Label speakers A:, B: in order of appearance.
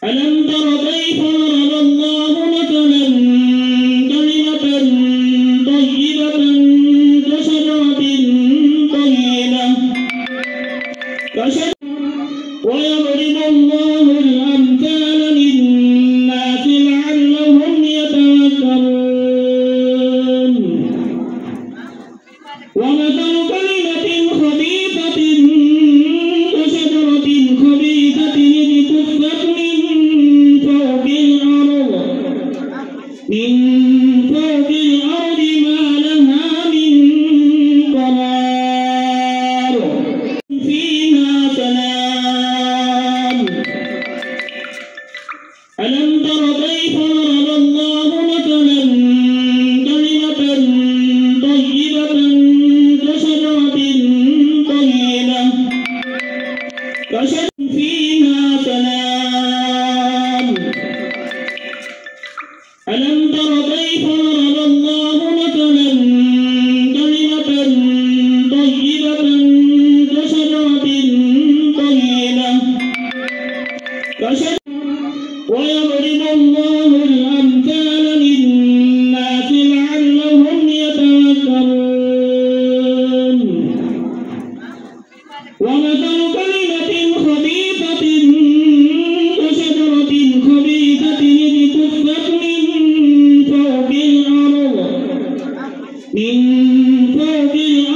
A: ألم تر كيف ضرب الله مثلا كلمة طيبة كشجرة ويضرب الله الأمثال للناس لعلهم يتذكرون ومثل كلمة خبيثة كشجرة خبيثة اجتثت من فوق الأرض ما لها من قرار فيها سلام. ألم تر كيف ضرب الله مثلا كلمة طيبة كشجرة فيها سلام. ألم تر كيف ضرب الله مثلا كلمة طيبة كشجرة ويضرب الله الأمثال للناس لعلهم يتذكرون ومثل كلمة خبيثة كشجرة خبيثة اجتثت من فوق الأرض